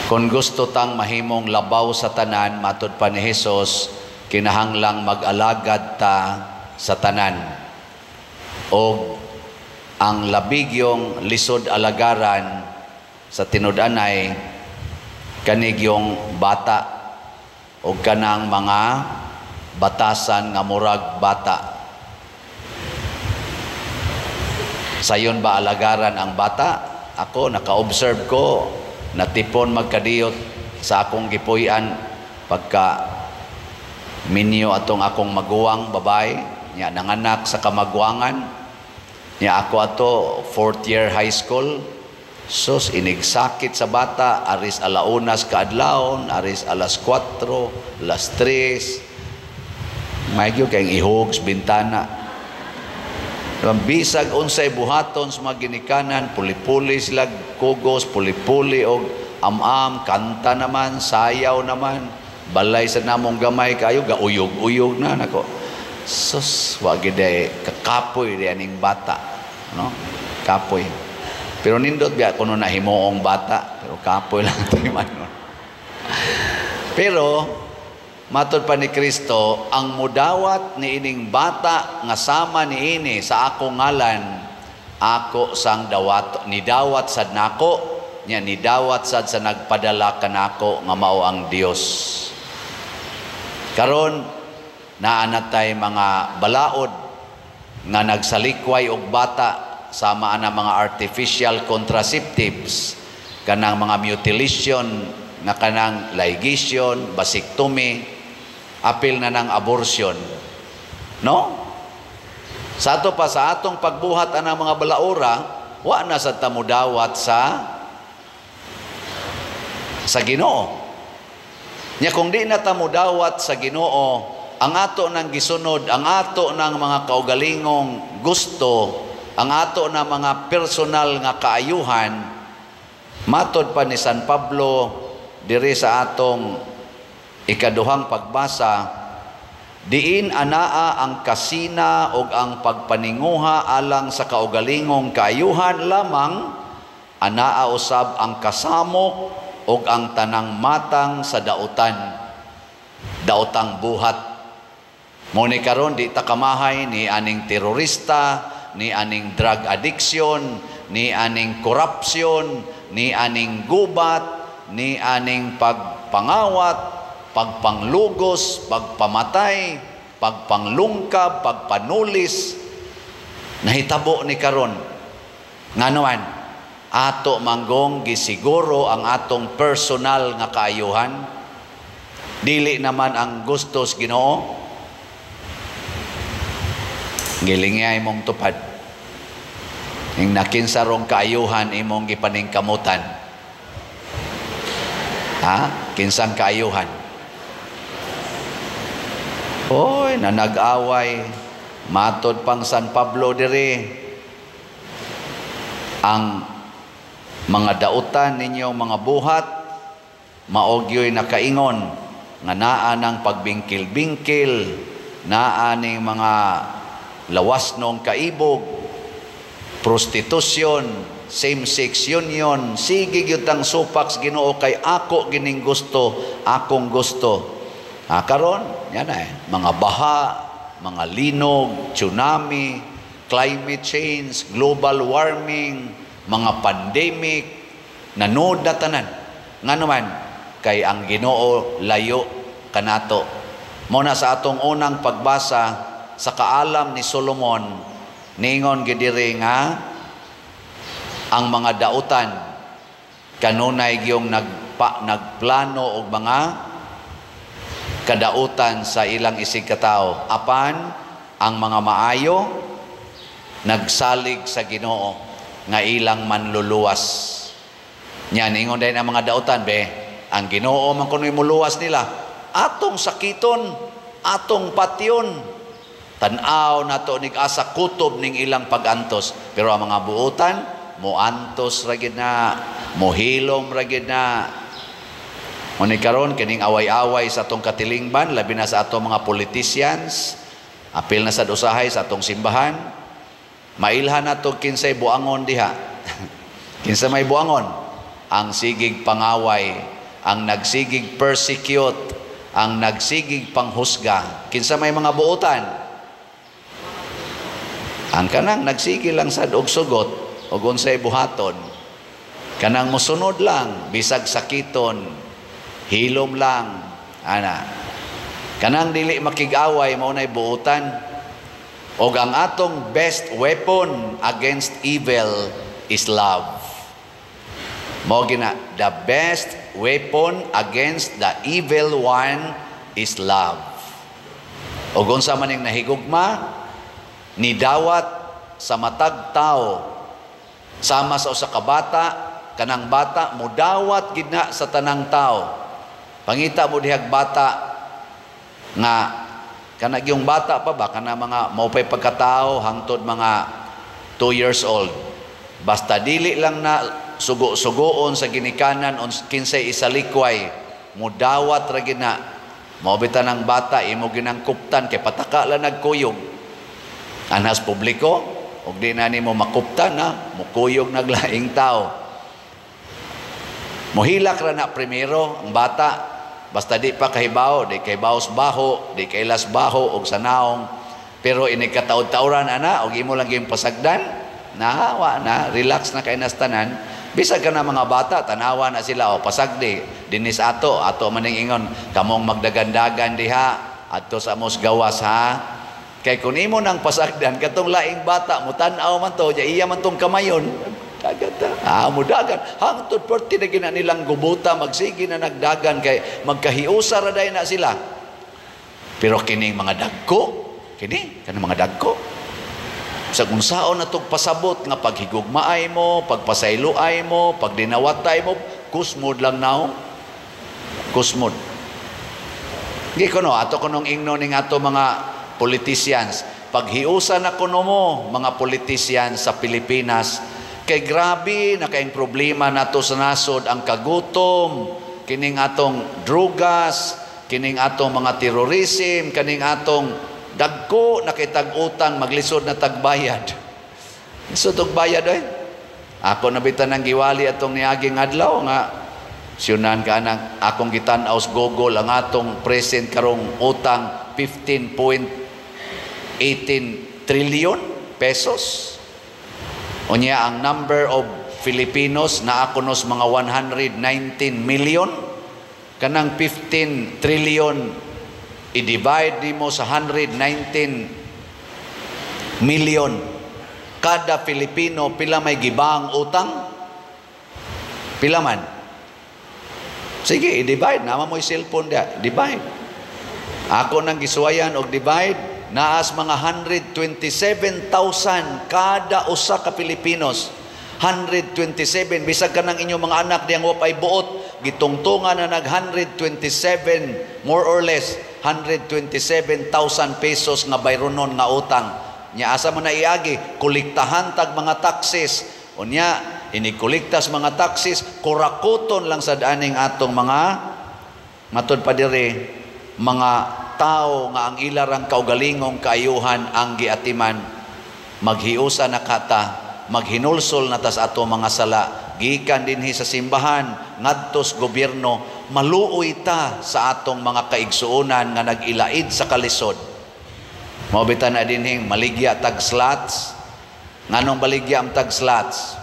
Kung gusto tang mahimong labaw sa tanan, matud pa ni Hesus, kinahanglang mag-alagad ta sa tanan. O ang labigyong lisod alagaran sa tinud-anay kanig yung bata o kanang mga batasan nga murag bata. Sayon ba alagaran ang bata? Ako naka-observe ko, natipon magkadiyot sa akong gipuy-an pagka minyo atong akong maguwang babae nya nanganak sa kamagwangan nya ako ato 4th year high school. Sus, inigsakit sa bata, aris alaunas kaadlawon, aris alas 4, alas 3, mayigyo kayong ihugs bintana. Bisag unsay buhaton sa mga ginikanan, puli-puli sila kugos, puli-puli o am-am, kanta naman, sayaw naman, balay sa namong gamay kayo, gauyog-uyog na nako. Sus, wag gid kakapoy di aning bata, no? Kapoy. Pero nindot biya kuno na himuong bata, pero kapoy lang tayo man. Pero matod pa ni Kristo, ang mudawat ni ining bata nga sama ni ini sa akong ngalan, ako sang dawat, nidawat sad nako, nya nidawat sad sa nagpadala kanako nga mao ang Dios. Karon naanatay mga balaod nga nagsalikway og bata sama ana mga artificial contraceptives, kanang mga mutilation nga kanang ligation, vasectomy, apil na ng abortion, no? Sa ato pa sa atong pagbuhat anang mga balaura, wa na sa tamudawat sa Ginoo. Nya kung di na tamudawat sa Ginoo, ang ato nang gisunod, ang ato nang mga kaugalingong gusto, ang ato na mga personal nga kaayuhan, matod pa ni San Pablo diri sa atong ikaduhang pagbasa, diin anaa ang kasina o ang pagpaninguha alang sa kaugalingong kaayuhan lamang, anaa usab ang kasamok o ang tanang matang sa daotang buhat. Muni karon di ta kamahay ni aning terorista, ni aning drug addiction, ni aning corruption, ni aning gubat, ni aning pagpangawat, pagpanglugos, pagpamatay, pagpanglungkab, pagpanulis. Nahitabo ni karon nganuan ato manggong gisiguro ang atong personal nga kaayuhan, dili naman ang gustos Ginoo. Gilingay imong tupad ing nakinsarong kaayuhan imong gipaningkamutan. Ha? Kinsang kaayuhan? Oy, nanag-away. Matod pang San Pablo diri, ang mga dautan ninyong mga buhat maogyoy nakaingon nga naa ng pagbingkil-bingkil, naa ning mga lawas nung kaibog, prostitusyon, same-sex union, sige gyutang supaks Ginoo kay ako gining gusto, akong gusto. Karon yan mga baha, mga linog, tsunami, climate change, global warming, mga pandemic, nanood na tanan. Nga naman, kay ang Ginoo layo kanato. Muna sa atong unang pagbasa, sa kaalam ni Solomon, ningon gidiri nga ang mga dautan kanunay gyung nagplano og mga kadautan sa ilang isig katao, apan ang mga maayo nagsalig sa Ginoo nga ilang manluluwas. Nya ningon din ang mga dautan, be, ang Ginoo man kunoy muluwas nila, atong sakiton, atong patyon, tanaw na to asa kutob ning ilang pagantos, pero ang mga buutan moantos ra gid na, mohilom ra gid na. Muni karon kining away-away sa atong katilingban, labi na sa atong mga politicians, apil na sa usahay sa atong simbahan, mailhan nato kinsay buangon diha. Kinsa may buangon? Ang sigig pangaway ang nagsigig persecute, ang nagsigig panghusga. Kinsa may mga buotan? Ang kanang nagsigi lang sad og sugot og unsay buhaton. Kanang mosunod lang, bisag sakiton, hilom lang, ana. Kanang dili makig-away mao nay buotan. Og ang atong best weapon against evil is love. Mao gina, the best weapon against the evil one is love. Og unsa man ning nahigugma, nidawat sa matag tao sama sa usa ka bata, kanang bata mudawat gid na sa tanang tao. Pangita mo dihag bata nga kanang yung bata pa ba kana mga maupay pagkatao hangtod mga 2 years old. Basta dili lang na sugo-sugoon sa ginikanan on kinsay isalikway, mudawat ra gid na. Maobitan ng bata imo ginang kuptan kay pataka lang nagkuyog. Anas publiko, og di na nimo makuptan na, mukuyog naglaing tao. Mohilak ra na primero ang bata, basta di pa kahibaw, di kay baos baho, di kay las baho og sanaong. Pero inikataod-tauran ana og imo lang gyud pasagdan, nahawa na, relax na kay nastanan. Bisag ka na mga bata, tanawa na sila o pasagdi, dinis ato maning ingon, kamong magdagandagan diha, ato sa mos gawas ha. Kay kung imo nang pasagdan, katong laing bata, mutanaw man to, iya man tong kamayon, dagat mudagan, hangtod porti na gina nilang gubuta, magsigi na nagdagan, kay magkahiusa raday na sila. Pero kining mga dagko, kanang mga dagko, sa kung saon na itong pasabot nga paghigugmaay mo, pagpasayloay mo, pagdinawatay mo, kusmod lang now. Kusmod. Hindi ko no, ato ko nung ingno ning ato mga politicians. Paghiusan na kuno mo, mga politicians sa Pilipinas, kay grabe na kayong problema nato sa nasod, ang kagutom, kining atong drugas, kining atong mga terrorism, kining atong dagko nakitag-utang maglisod na tagbayad. Lisod og bayad ay. Ako nabitan ng giwali atong niaging adlaw nga siyunan ka nang akong gitan-aw sa Google ang atong present karong utang 15.18 trillion pesos. Unya ang number of Filipinos na akunos mga 119 million. Kanang 15 trillion i-divide di mo sa 119 million. Kada Filipino, pila may gibang utang? Pila man? Sige, i-divide. Nama mo yung cellphone dia. Divide. Ako nang gisuwayan og divide, naas mga 127,000 kada usa ka Pilipinos. 127. Bisag ka ng inyong mga anak diyang wapay buot, gitungtungan na nag 127, more or less, 127,000 pesos nga bayronon nga utang. Nya asa mo na iagi, kuliktahan tag mga taxes. Unya, inikuliktas mga taxes, kurakuton lang sa daning atong mga matod pa dire, mga tao nga ang ilarang kaugalingong kaayuhan ang giatiman. Maghiusa na kata, maghinulsol na tas ato mga sala, gikan dinhi sa simbahan, ngadtos gobyerno, maluoy ta sa atong mga kaigsuonan nga nag-ilaid sa kalisod. Maobitan na dinhing maligya tag slots. Nganong baligya ang tag slots?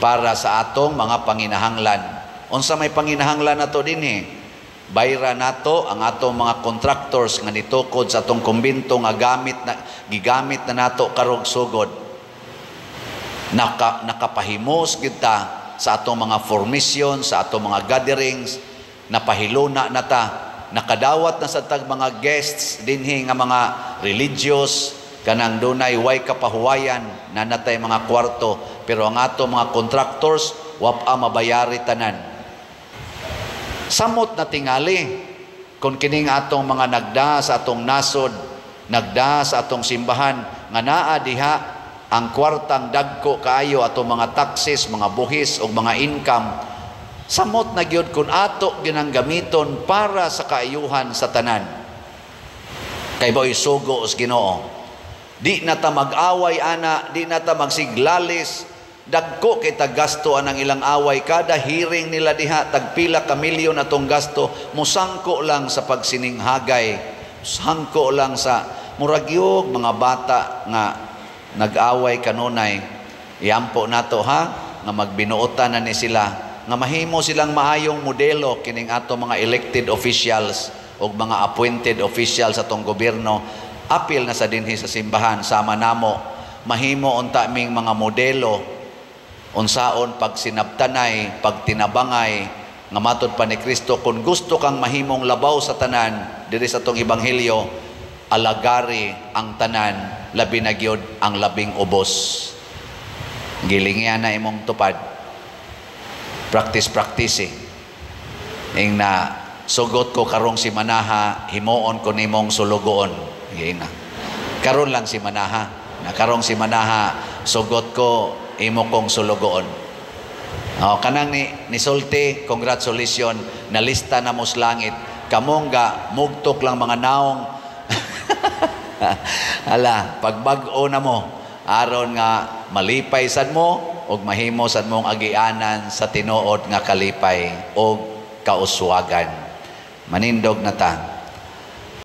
Para sa atong mga panginahanglan. Unsa may panginahanglan nato dinhi? Bayra nato ang atong mga contractors nga nitukod sa atong kumbinto nga gigamit na nato karong sugod. Nakapahimos kita sa atong mga formation, sa atong mga gatherings, napahiluna na ta, nakadawat na sa tag mga guests dinhi nga mga religious, kanang dunay way kapahuwayan na natay mga kwarto, pero ang atong mga contractors wapa mabayari tanan. Samot na tingali kung kining atong mga nagda sa atong nasod, nagda sa atong simbahan nga naa diha ang kwartang dagko kaayo ato mga taxes, mga buhis o mga income, samot na gyud kun ato ginang gamiton para sa kaayuhan sa tanan. Kay boy sugo os Ginoo. Di na ta mag-away ana, di na ta magsiglalis, Dagko kay taggastoan ang ilang away, kada hearing nila diha tagpila ka milyon atong gasto, musangko lang sa pagsininghagay, sangko lang sa muragyog mga bata nga nag-away kanunay. Iampo nato ha nga magbinuotan na ni sila nga mahimo silang maayong modelo kining ato mga elected officials o mga appointed officials sa atong gobyerno. Apil na sa dinhi sa simbahan, sama namo mahimo unta ming mga modelo unsaon pag sinabtanay, pag tinabangay nga matod pa ni Kristo. Kung gusto kang mahimong labaw sa tanan diri sa atong ebanghelyo, alagari ang tanan, labi na gyud ang labing ubos. Gilingyan na imong tupad, practice ing na sugot ko karong si manaha, himuon ko nimong sulugoon. Gina karon lang si manaha, na karong si manaha sugot ko imo kong sulugoon. Kanang ni sulti, congratulations, nalista na mo sa langit. Kamong ga mugtok lang mga naong ala, pagbag-o na mo aron nga malipay sad mo og mahimo sad mong agianan sa tinuod nga kalipay o kauswagan. Manindog na ta.